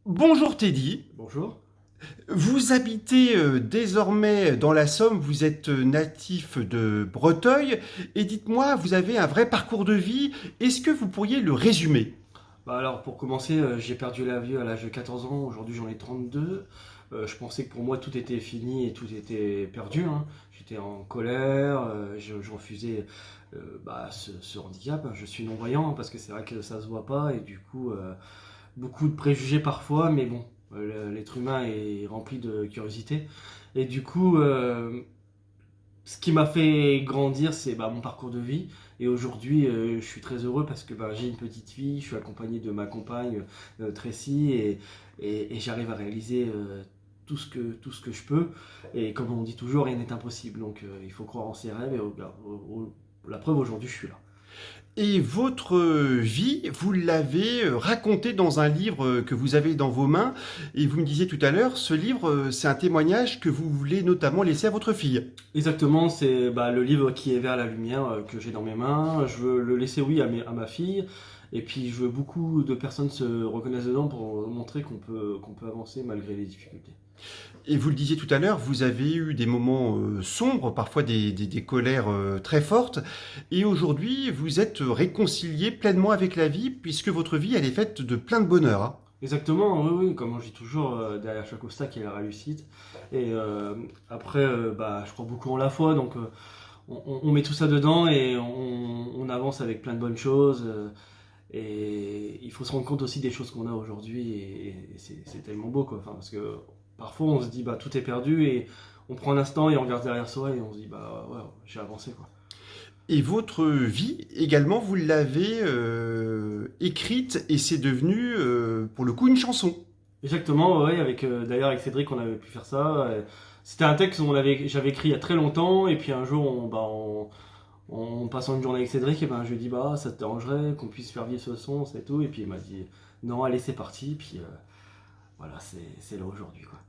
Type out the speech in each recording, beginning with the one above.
Bonjour Teddy, Bonjour. vous habitez désormais dans la Somme, vous êtes natif de Breteuil et dites-moi, vous avez un vrai parcours de vie, est-ce que vous pourriez le résumer? Bah alors pour commencer, j'ai perdu la vie à l'âge de 14 ans, aujourd'hui j'en ai 32. Je pensais que pour moi tout était fini et tout était perdu, hein. J'étais en colère, je refusais ce handicap. Je suis non-voyant, hein, parce que c'est vrai que ça se voit pas et du coup beaucoup de préjugés parfois, mais bon, l'être humain est rempli de curiosité. Et du coup, ce qui m'a fait grandir, c'est mon parcours de vie. Et aujourd'hui, je suis très heureux parce que j'ai une petite fille, je suis accompagné de ma compagne Tracy, et j'arrive à réaliser tout ce que je peux. Et comme on dit toujours, rien n'est impossible. Donc il faut croire en ses rêves. Et la preuve, aujourd'hui, je suis là. Et votre vie, vous l'avez racontée dans un livre que vous avez dans vos mains et vous me disiez tout à l'heure, ce livre, c'est un témoignage que vous voulez notamment laisser à votre fille. Exactement, c'est le livre qui est vers la lumière que j'ai dans mes mains. Je veux le laisser, oui, à ma fille. Et puis, je veux beaucoup de personnes se reconnaissent dedans pour montrer qu'on peut avancer malgré les difficultés. Et vous le disiez tout à l'heure, vous avez eu des moments sombres, parfois des colères très fortes. Et aujourd'hui, vous êtes réconcilié pleinement avec la vie, puisque votre vie, elle est faite de plein de bonheur, hein. Exactement, oui, oui, comme je dis toujours, derrière chaque obstacle, il y a la réussite. Et après, je crois beaucoup en la foi, donc on met tout ça dedans et on avance avec plein de bonnes choses. Et il faut se rendre compte aussi des choses qu'on a aujourd'hui, et c'est tellement beau, quoi. Enfin, parce que parfois on se dit tout est perdu, et on prend un instant et on regarde derrière soi et on se dit ouais, j'ai avancé, quoi. Et votre vie, également, vous l'avez écrite et c'est devenu, pour le coup, une chanson. Exactement, ouais, avec d'ailleurs avec Cédric on avait pu faire ça. C'était un texte j'avais écrit il y a très longtemps, et puis un jour en passant une journée avec Cédric, et je lui ai dit ça te dérangerait qu'on puisse faire vivre ce son, c'est tout, et puis il m'a dit non, allez, c'est parti, puis voilà, c'est là aujourd'hui, quoi.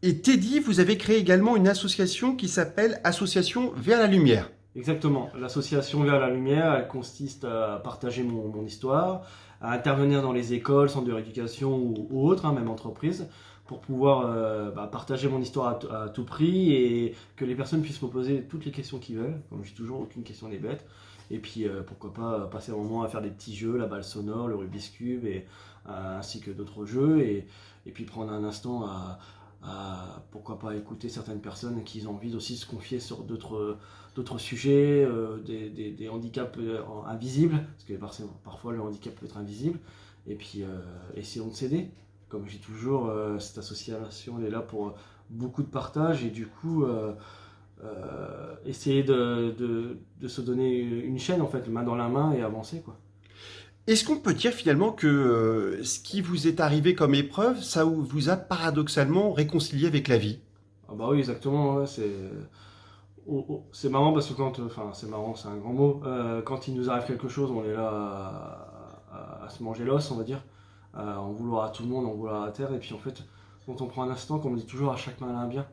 Et Teddy, vous avez créé également une association qui s'appelle Association Vers la Lumière. Exactement. L'association Vers la Lumière, elle consiste à partager mon histoire, à intervenir dans les écoles, centres de rééducation ou autres, hein, même entreprises, pour pouvoir partager mon histoire à tout prix, et que les personnes puissent me poser toutes les questions qu'ils veulent. Comme je dis toujours, aucune question n'est bête. Et puis pourquoi pas passer un moment à faire des petits jeux, la balle sonore, le Rubik's Cube, ainsi que d'autres jeux, et puis prendre un instant pourquoi pas écouter certaines personnes qui ont envie aussi de se confier sur d'autres sujets, des handicaps invisibles, parce que parfois le handicap peut être invisible, et puis essayons de s'aider. Comme je dis toujours, cette association elle est là pour beaucoup de partage, et du coup essayer de se donner une chaîne, en fait, main dans la main, et avancer, quoi. Est-ce qu'on peut dire finalement que ce qui vous est arrivé comme épreuve, ça vous a paradoxalement réconcilié avec la vie? Ah bah oui, exactement, ouais, c'est marrant parce que enfin c'est marrant, c'est un grand mot, quand il nous arrive quelque chose, on est là à se manger l'os, on va dire, à en vouloir à tout le monde, en vouloir à terre, et puis en fait, quand on prend un instant, comme on dit toujours, à chaque malin un bien,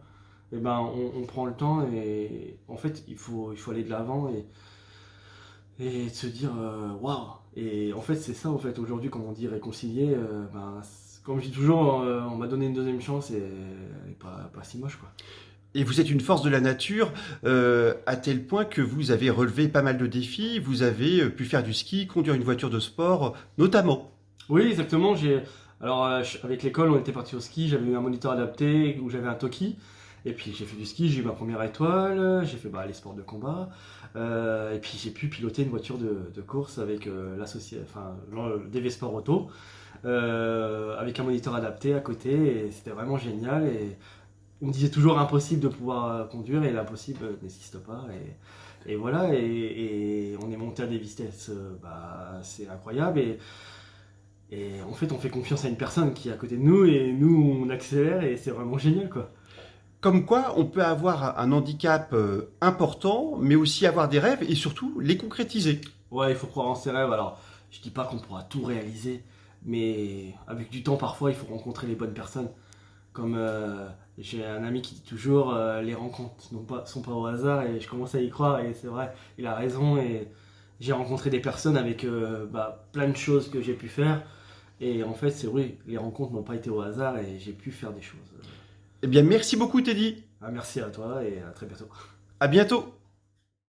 et on prend le temps, et en fait, il faut aller de l'avant, et se dire waouh. Et en fait, c'est ça, en fait, aujourd'hui, comme on dit réconcilier, comme je dis toujours, on m'a donné une deuxième chance, et elle est pas si moche, quoi. Et vous êtes une force de la nature à tel point que vous avez relevé pas mal de défis, vous avez pu faire du ski, conduire une voiture de sport, notamment. Oui, exactement. Alors, avec l'école, on était parti au ski. J'avais eu un moniteur adapté où j'avais un Toki. Et puis, j'ai fait du ski. J'ai eu ma première étoile. J'ai fait les sports de combat. Et puis, j'ai pu piloter une voiture de course avec le DV Sport Auto, avec un moniteur adapté à côté. Et c'était vraiment génial. Et on me disait toujours impossible de pouvoir conduire, et l'impossible n'existe pas. Et voilà. Et on est monté à des vitesses, c'est incroyable. Et en fait, on fait confiance à une personne qui est à côté de nous, et nous, on accélère, et c'est vraiment génial, quoi. Comme quoi, on peut avoir un handicap important, mais aussi avoir des rêves et surtout les concrétiser. Ouais, il faut croire en ses rêves. Alors, je dis pas qu'on pourra tout réaliser, mais avec du temps, parfois, il faut rencontrer les bonnes personnes. Comme j'ai un ami qui dit toujours, les rencontres sont pas au hasard, et je commence à y croire, et c'est vrai, il a raison. Et j'ai rencontré des personnes avec plein de choses que j'ai pu faire. Et en fait, c'est vrai, les rencontres n'ont pas été au hasard et j'ai pu faire des choses. Eh bien, merci beaucoup, Teddy. Merci à toi et à très bientôt. À bientôt.